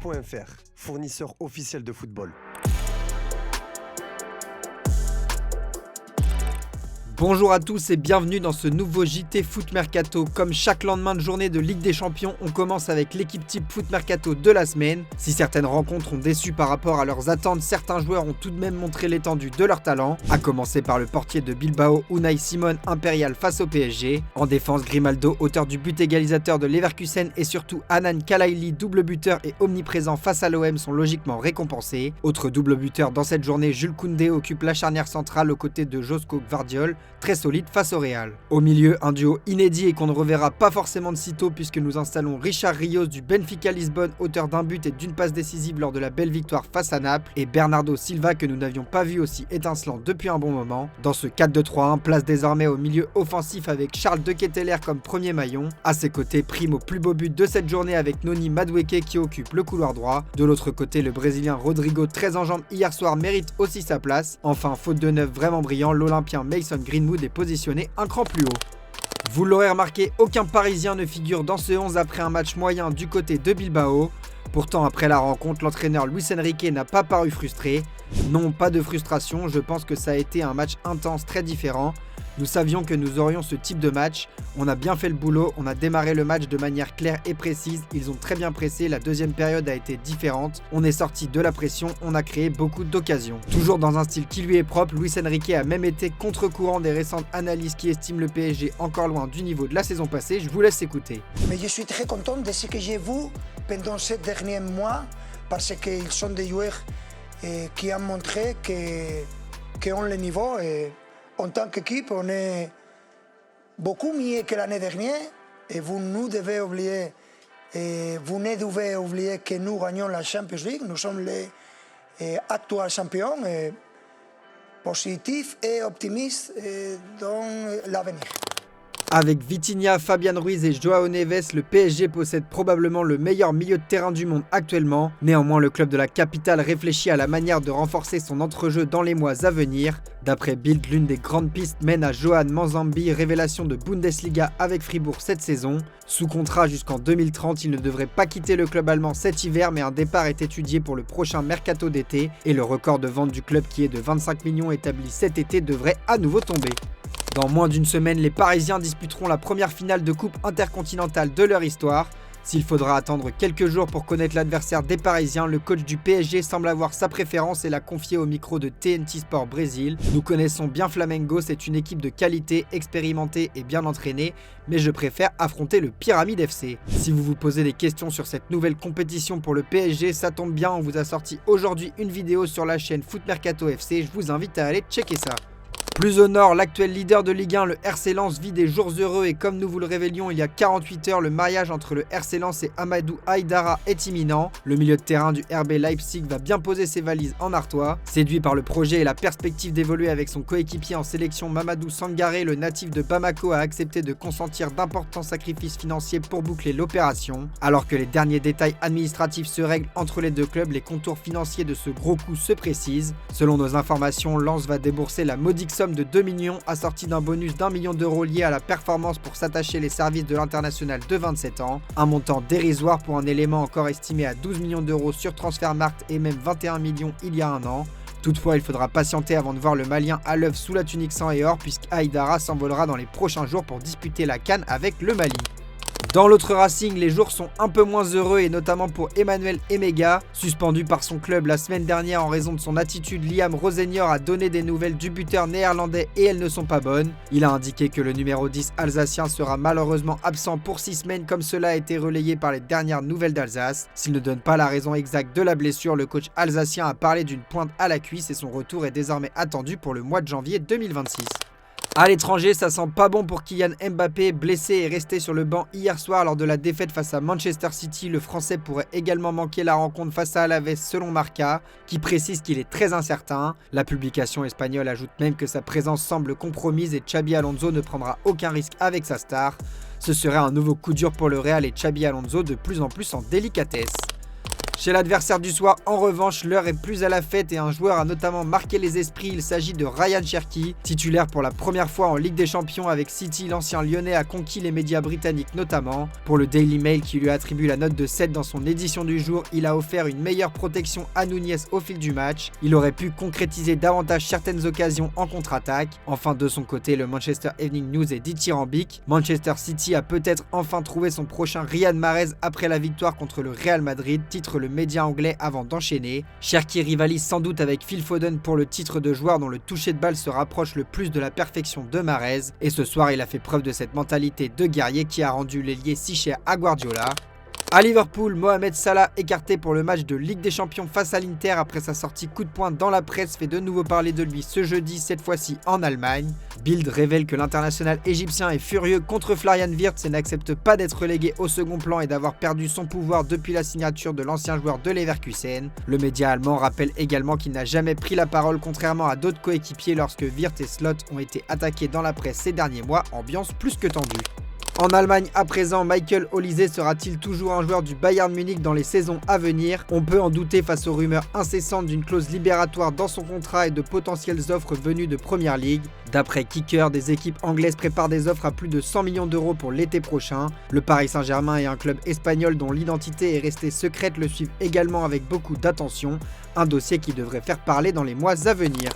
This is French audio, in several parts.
JT.fr, fournisseur officiel de football. Bonjour à tous et bienvenue dans ce nouveau JT Foot Mercato. Comme chaque lendemain de journée de Ligue des Champions, on commence avec l'équipe type Foot Mercato de la semaine. Si certaines rencontres ont déçu par rapport à leurs attentes, certains joueurs ont tout de même montré l'étendue de leur talent. À commencer par le portier de Bilbao, Unai Simon, impérial face au PSG. En défense, Grimaldo, auteur du but égalisateur de Leverkusen, et surtout Hanan Kalaili, double buteur et omniprésent face à l'OM, sont logiquement récompensés. Autre double buteur dans cette journée, Jules Koundé occupe la charnière centrale aux côtés de Josko Gvardiol, très solide face au Real. Au milieu, un duo inédit et qu'on ne reverra pas forcément de sitôt puisque nous installons Richard Rios du Benfica Lisbonne, auteur d'un but et d'une passe décisive lors de la belle victoire face à Naples, et Bernardo Silva que nous n'avions pas vu aussi étincelant depuis un bon moment. Dans ce 4-2-3-1, place désormais au milieu offensif avec Charles De Ketelaere comme premier maillon. À ses côtés, prime au plus beau but de cette journée avec Noni Madueke qui occupe le couloir droit. De l'autre côté, le Brésilien Rodrigo, très en jambes hier soir, mérite aussi sa place. Enfin, faute de neuf vraiment brillant, l'Olympien Mason Greenwood est positionné un cran plus haut. Vous l'aurez remarqué, aucun Parisien ne figure dans ce 11 après un match moyen du côté de Bilbao. Pourtant, après la rencontre, l'entraîneur Luis Enrique n'a pas paru frustré. Non, pas de frustration, je pense que ça a été un match intense, très différent. Nous savions que nous aurions ce type de match. On a bien fait le boulot, on a démarré le match de manière claire et précise. Ils ont très bien pressé, la deuxième période a été différente. On est sorti de la pression, on a créé beaucoup d'occasions. Toujours dans un style qui lui est propre, Luis Enrique a même été contre-courant des récentes analyses qui estiment le PSG encore loin du niveau de la saison passée. Je vous laisse écouter. Mais je suis très content de ce que j'ai vu pendant ces derniers mois parce qu'ils sont des joueurs qui ont montré qu'ils ont le niveau. En tant qu'équipe, on est beaucoup mieux que l'année dernière et vous ne devez oublier que nous gagnons la Champions League. Nous sommes les actuels champions, positifs et optimistes dans l'avenir. Avec Vitinha, Fabian Ruiz et Joao Neves, le PSG possède probablement le meilleur milieu de terrain du monde actuellement. Néanmoins, le club de la capitale réfléchit à la manière de renforcer son entrejeu dans les mois à venir. D'après Bild, l'une des grandes pistes mène à Johan Manzambi, révélation de Bundesliga avec Fribourg cette saison. Sous contrat jusqu'en 2030, il ne devrait pas quitter le club allemand cet hiver, mais un départ est étudié pour le prochain mercato d'été. Et le record de vente du club qui est de 25 millions établi cet été devrait à nouveau tomber. Dans moins d'une semaine, les Parisiens disputeront la première finale de Coupe intercontinentale de leur histoire. S'il faudra attendre quelques jours pour connaître l'adversaire des Parisiens, le coach du PSG semble avoir sa préférence et l'a confié au micro de TNT Sport Brésil. Nous connaissons bien Flamengo, c'est une équipe de qualité, expérimentée et bien entraînée, mais je préfère affronter le Pyramide FC. Si vous vous posez des questions sur cette nouvelle compétition pour le PSG, ça tombe bien, on vous a sorti aujourd'hui une vidéo sur la chaîne Foot Mercato FC, je vous invite à aller checker ça. Plus au nord, l'actuel leader de Ligue 1, le RC Lens, vit des jours heureux et comme nous vous le révélions il y a 48 heures, le mariage entre le RC Lens et Amadou Haïdara est imminent. Le milieu de terrain du RB Leipzig va bien poser ses valises en Artois. Séduit par le projet et la perspective d'évoluer avec son coéquipier en sélection Mamadou Sangaré, le natif de Bamako a accepté de consentir d'importants sacrifices financiers pour boucler l'opération. Alors que les derniers détails administratifs se règlent entre les deux clubs, les contours financiers de ce gros coup se précisent. Selon nos informations, Lens va débourser la modique somme de 2 millions assorti d'un bonus d'1 million d'euros lié à la performance pour s'attacher les services de l'international de 27 ans. Un montant dérisoire pour un élément encore estimé à 12 millions d'euros sur Transfermarkt et même 21 millions il y a un an. Toutefois, il faudra patienter avant de voir le Malien à l'œuvre sous la tunique sang et or puisque Haïdara s'envolera dans les prochains jours pour disputer la CAN avec le Mali. Dans l'autre Racing, les jours sont un peu moins heureux et notamment pour Emmanuel Emega. Suspendu par son club la semaine dernière en raison de son attitude, Liam Rosenior a donné des nouvelles du buteur néerlandais et elles ne sont pas bonnes. Il a indiqué que le numéro 10 alsacien sera malheureusement absent pour 6 semaines comme cela a été relayé par les dernières nouvelles d'Alsace. S'il ne donne pas la raison exacte de la blessure, le coach alsacien a parlé d'une pointe à la cuisse et son retour est désormais attendu pour le mois de janvier 2026. À l'étranger, ça sent pas bon pour Kylian Mbappé, blessé et resté sur le banc hier soir lors de la défaite face à Manchester City. Le Français pourrait également manquer la rencontre face à Alaves selon Marca, qui précise qu'il est très incertain. La publication espagnole ajoute même que sa présence semble compromise et Xabi Alonso ne prendra aucun risque avec sa star. Ce serait un nouveau coup dur pour le Real et Xabi Alonso de plus en plus en délicatesse. Chez l'adversaire du soir, en revanche, l'heure est plus à la fête et un joueur a notamment marqué les esprits. Il s'agit de Ryan Cherki. Titulaire pour la première fois en Ligue des Champions avec City, l'ancien Lyonnais a conquis les médias britanniques notamment. Pour le Daily Mail qui lui attribue la note de 7 dans son édition du jour, il a offert une meilleure protection à Nunez au fil du match. Il aurait pu concrétiser davantage certaines occasions en contre-attaque. Enfin, de son côté, le Manchester Evening News est dithyrambique. Manchester City a peut-être enfin trouvé son prochain Riyad Mahrez après la victoire contre le Real Madrid, titre le média anglais avant d'enchaîner. Cherki rivalise sans doute avec Phil Foden pour le titre de joueur dont le toucher de balle se rapproche le plus de la perfection de Mahrez. Et ce soir, il a fait preuve de cette mentalité de guerrier qui a rendu l'ailier si cher à Guardiola. À Liverpool, Mohamed Salah, écarté pour le match de Ligue des Champions face à l'Inter après sa sortie coup de poing dans la presse, fait de nouveau parler de lui ce jeudi, cette fois-ci en Allemagne. Bild révèle que l'international égyptien est furieux contre Florian Wirtz et n'accepte pas d'être relégué au second plan et d'avoir perdu son pouvoir depuis la signature de l'ancien joueur de Leverkusen. Le média allemand rappelle également qu'il n'a jamais pris la parole contrairement à d'autres coéquipiers lorsque Wirtz et Slot ont été attaqués dans la presse ces derniers mois, ambiance plus que tendue. En Allemagne à présent, Michael Olise sera-t-il toujours un joueur du Bayern Munich dans les saisons à venir? On peut en douter face aux rumeurs incessantes d'une clause libératoire dans son contrat et de potentielles offres venues de Premier League. D'après Kicker, des équipes anglaises préparent des offres à plus de 100 millions d'euros pour l'été prochain. Le Paris Saint-Germain et un club espagnol dont l'identité est restée secrète le suivent également avec beaucoup d'attention. Un dossier qui devrait faire parler dans les mois à venir.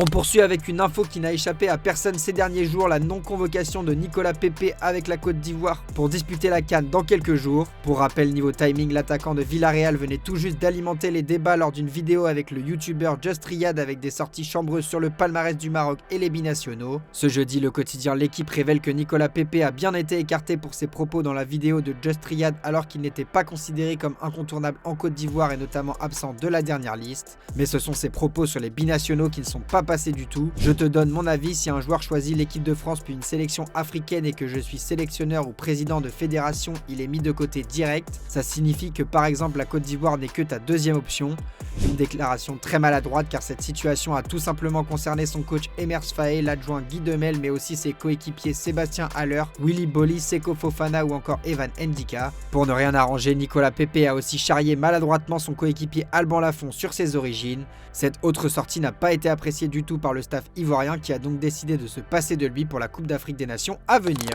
On poursuit avec une info qui n'a échappé à personne ces derniers jours, la non-convocation de Nicolas Pepe avec la Côte d'Ivoire pour disputer la CAN dans quelques jours. Pour rappel, niveau timing, l'attaquant de Villarreal venait tout juste d'alimenter les débats lors d'une vidéo avec le youtubeur Just Riyad avec des sorties chambreuses sur le palmarès du Maroc et les binationaux. Ce jeudi, le quotidien L'équipe révèle que Nicolas Pepe a bien été écarté pour ses propos dans la vidéo de Just Riyad alors qu'il n'était pas considéré comme incontournable en Côte d'Ivoire et notamment absent de la dernière liste. Mais ce sont ses propos sur les binationaux qui ne sont pas passé du tout. Je te donne mon avis, si un joueur choisit l'équipe de France puis une sélection africaine et que je suis sélectionneur ou président de fédération, il est mis de côté direct. Ça signifie que par exemple la Côte d'Ivoire n'est que ta deuxième option. Une déclaration très maladroite car cette situation a tout simplement concerné son coach Emers Faé, l'adjoint Guy Demel mais aussi ses coéquipiers Sébastien Haller, Willy Bolly, Seko Fofana ou encore Evan Ndika. Pour ne rien arranger, Nicolas Pepe a aussi charrié maladroitement son coéquipier Alban Lafont sur ses origines. Cette autre sortie n'a pas été appréciée du tout par le staff ivoirien qui a donc décidé de se passer de lui pour la Coupe d'Afrique des Nations à venir.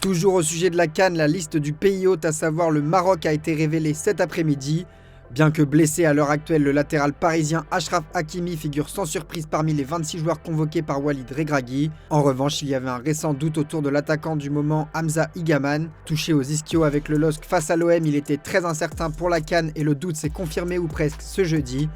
Toujours au sujet de la CAN, la liste du pays hôte, à savoir le Maroc, a été révélée cet après-midi. Bien que blessé à l'heure actuelle, le latéral parisien Achraf Hakimi figure sans surprise parmi les 26 joueurs convoqués par Walid Regragui. En revanche, il y avait un récent doute autour de l'attaquant du moment Hamza Higaman. Touché aux ischios avec le LOSC face à l'OM, il était très incertain pour la CAN et le doute s'est confirmé ou presque ce jeudi.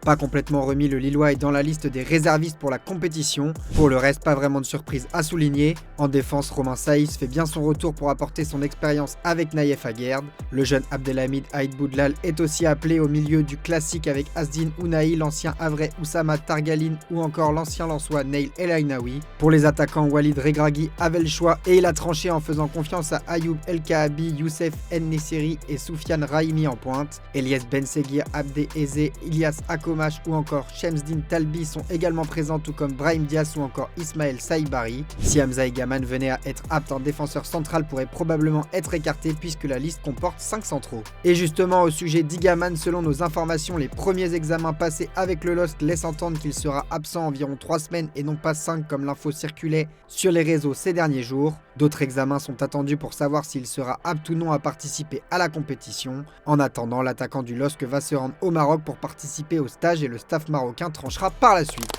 Pas complètement remis, le Lillois est dans la liste des réservistes pour la compétition. Pour le reste, pas vraiment de surprise à souligner. En défense, Romain Saïs fait bien son retour pour apporter son expérience avec Naïef Aguerd. Le jeune Abdelhamid Aïd Boudlal est aussi appelé au milieu du classique avec Asdin Ounahi, l'ancien Havrais Oussama Targaline ou encore l'ancien Lensois Neil El Ainaoui. Pour les attaquants, Walid Regragui avait le choix et il a tranché en faisant confiance à Ayoub El Kaabi, Youssef En Nesseri et Soufiane Rahimi en pointe. Elias Benseguir, Abdé Eze, Ilyas Ako ou encore Shemsdine Talbi sont également présents, tout comme Brahim Diaz ou encore Ismaël Saïbari. Si Hamza Higaman venait à être apte, un défenseur central pourrait probablement être écarté puisque la liste comporte 5 centraux. Et justement au sujet d'Higaman, selon nos informations, les premiers examens passés avec le LOSC laissent entendre qu'il sera absent environ 3 semaines et non pas 5 comme l'info circulait sur les réseaux ces derniers jours. D'autres examens sont attendus pour savoir s'il sera apte ou non à participer à la compétition. En attendant, l'attaquant du LOSC va se rendre au Maroc pour participer au stage et le staff marocain tranchera par la suite.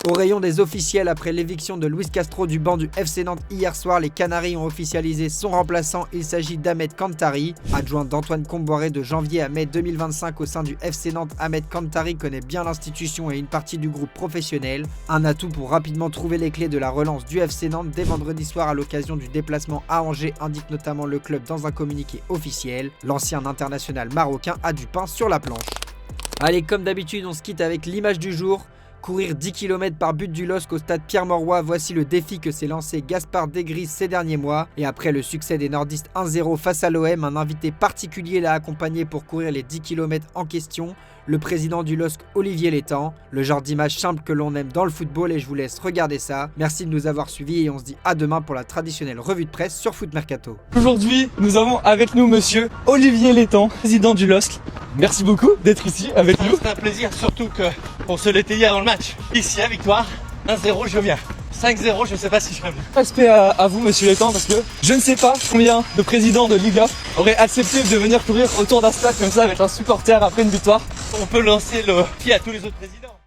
Au rayon des officiels, après l'éviction de Luis Castro du banc du FC Nantes hier soir, les Canaries ont officialisé son remplaçant. Il s'agit d'Ahmed Kantari. Adjoint d'Antoine Comboiré de janvier à mai 2025 au sein du FC Nantes, Ahmed Kantari connaît bien l'institution et une partie du groupe professionnel. Un atout pour rapidement trouver les clés de la relance du FC Nantes dès vendredi soir à l'occasion du déplacement à Angers, indique notamment le club dans un communiqué officiel. L'ancien international marocain a du pain sur la planche. Allez, comme d'habitude, on se quitte avec l'image du jour. Courir 10 km par but du LOSC au stade Pierre-Mauroy, voici le défi que s'est lancé Gaspard Desgris ces derniers mois. Et après le succès des nordistes 1-0 face à l'OM, un invité particulier l'a accompagné pour courir les 10 km en question, le président du LOSC Olivier Létang. Le genre d'image simple que l'on aime dans le football et je vous laisse regarder ça. Merci de nous avoir suivis et on se dit à demain pour la traditionnelle revue de presse sur Foot Mercato. Aujourd'hui, nous avons avec nous monsieur Olivier Létang, président du LOSC. merci beaucoup d'être ici avec nous. C'est un plaisir, surtout qu'on se l'était hier dans le match. Ici, la victoire, 1-0, je viens. 5-0, je sais pas si je viens. Respect à vous, monsieur Létang, parce que je ne sais pas combien de présidents de Liga auraient accepté de venir courir autour d'un stade comme ça avec un supporter après une victoire. On peut lancer le pied à tous les autres présidents.